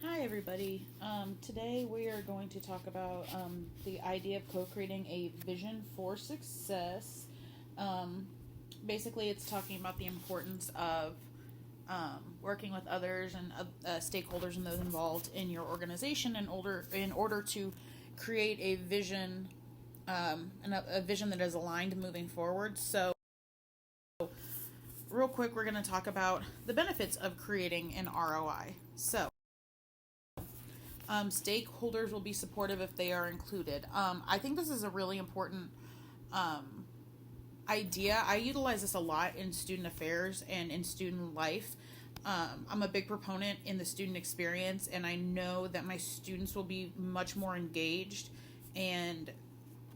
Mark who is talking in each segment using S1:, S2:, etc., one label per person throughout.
S1: Hi, everybody. Today we are going to talk about the idea of co-creating a vision for success. Um, Basically, it's talking about the importance of working with others and stakeholders and those involved in your organization in order to create a vision and a vision that is aligned moving forward. So, real quick, we're going to talk about the benefits of creating an ROI. So, stakeholders will be supportive if they are included. I think this is a really important um, idea. I utilize this a lot in student affairs and in student life. I'm a big proponent in the student experience, and I know that my students will be much more engaged and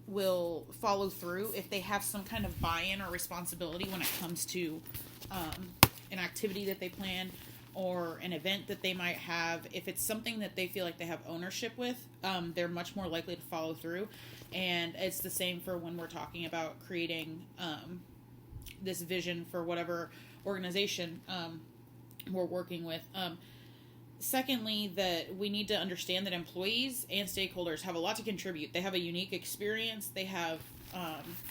S1: will follow through if they have some kind of buy-in or responsibility when it comes to um, an activity that they plan or an event that they might have. If it's something that they feel like they have ownership with, they're much more likely to follow through. And it's the same for when we're talking about creating this vision for whatever organization we're working with. Secondly, that we need to understand that employees and stakeholders have a lot to contribute. They have a unique experience. They have,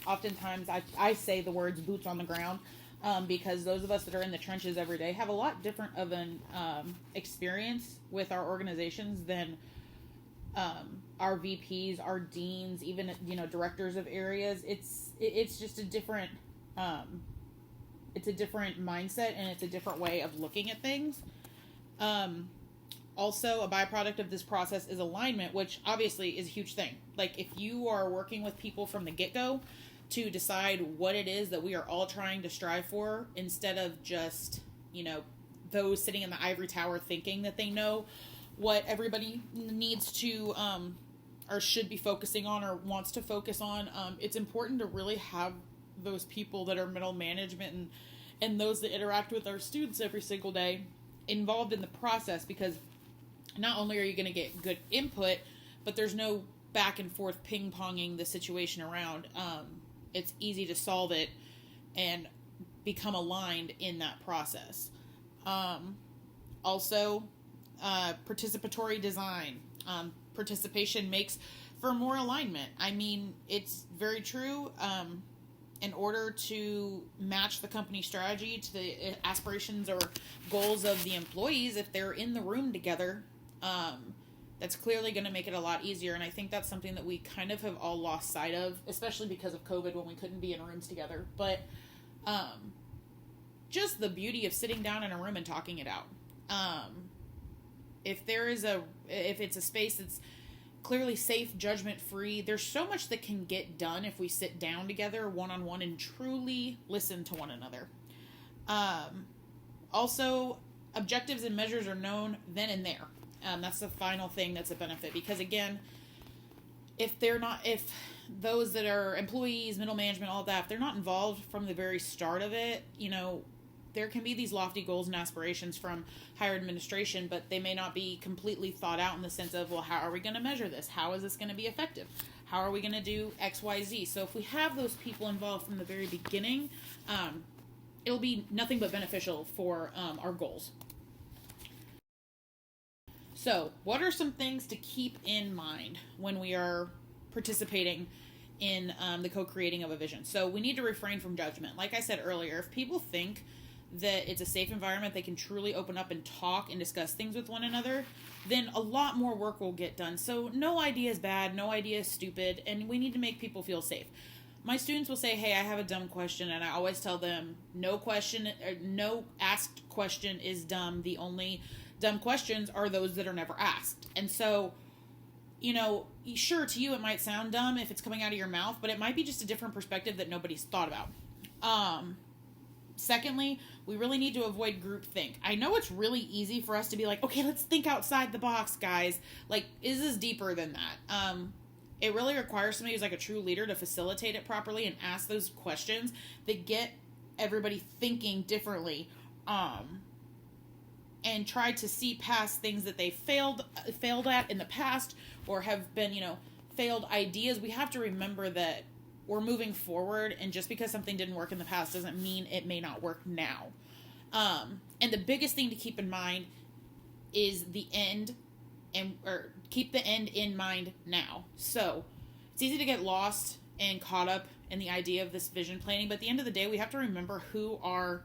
S1: oftentimes, I say the words boots on the ground, because those of us that are in the trenches every day have a lot different of an experience with our organizations than our VPs, our deans, even directors of areas. It's just a different it's a different mindset, and it's a different way of looking at things. Um, Also, a byproduct of this process is alignment, which obviously is a huge thing. Like, if you are working with people from the get go to decide what it is that we are all trying to strive for, instead of just, those sitting in the ivory tower thinking that they know what everybody needs to or should be focusing on or wants to focus on, it's important to really have those people that are middle management and those that interact with our students every single day involved in the process, because not only are you going to get good input, but there's no back and forth ping ponging the situation around. It's easy to solve it and become aligned in that process. Also, participatory design. Participation makes for more alignment. I mean, it's very true. In order to match the company strategy to the aspirations or goals of the employees, if they're in the room together, that's clearly going to make it a lot easier. And I think that's something that we kind of have all lost sight of, especially because of COVID when we couldn't be in rooms together. But just the beauty of sitting down in a room and talking it out. If it's a space that's clearly safe, judgment free, there's so much that can get done if we sit down together one on one and truly listen to one another. Also, objectives and measures are known then and there. That's the final thing that's a benefit, because again, if those that are employees, middle management, all that, if they're not involved from the very start of it, there can be these lofty goals and aspirations from higher administration, but they may not be completely thought out in the sense of, well, how are we going to measure this? How is this going to be effective? How are we going to do X, Y, Z? So if we have those people involved from the very beginning, it'll be nothing but beneficial for our goals. So, what are some things to keep in mind when we are participating in the co-creating of a vision? So, we need to refrain from judgment. Like I said earlier, if people think that it's a safe environment, they can truly open up and talk and discuss things with one another, then a lot more work will get done. So, no idea is bad, no idea is stupid, and we need to make people feel safe. My students will say, hey, I have a dumb question, and I always tell them, no asked question is dumb. The only dumb questions are those that are never asked. And so, sure, to you it might sound dumb if it's coming out of your mouth, but it might be just a different perspective that nobody's thought about. Secondly, we really need to avoid groupthink. I know it's really easy for us to be like, okay, let's think outside the box, guys. Like, is this deeper than that? It really requires somebody who's like a true leader to facilitate it properly and ask those questions that get everybody thinking differently. And try to see past things that they failed at in the past, or have been, failed ideas. We have to remember that we're moving forward, and just because something didn't work in the past doesn't mean it may not work now. And the biggest thing to keep in mind is the end and or keep the end in mind now. So it's easy to get lost and caught up in the idea of this vision planning, but at the end of the day, we have to remember who are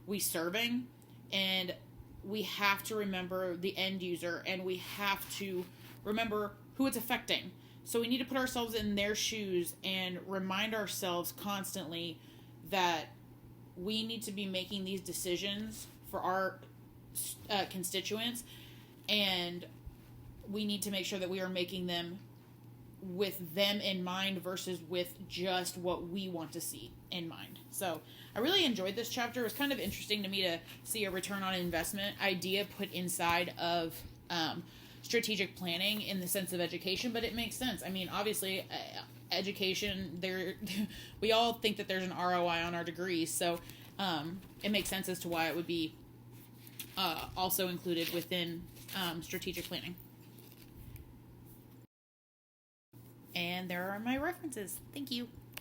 S1: we serving, and we have to remember the end user, and we have to remember who it's affecting. So we need to put ourselves in their shoes and remind ourselves constantly that we need to be making these decisions for our constituents, and we need to make sure that we are making them with them in mind versus with just what we want to see in mind. So I really enjoyed this chapter. It was kind of interesting to me to see a return on investment idea put inside of strategic planning in the sense of education, but it makes sense. I mean, obviously, education, we all think that there's an ROI on our degrees, so it makes sense as to why it would be also included within strategic planning. And there are my references. Thank you.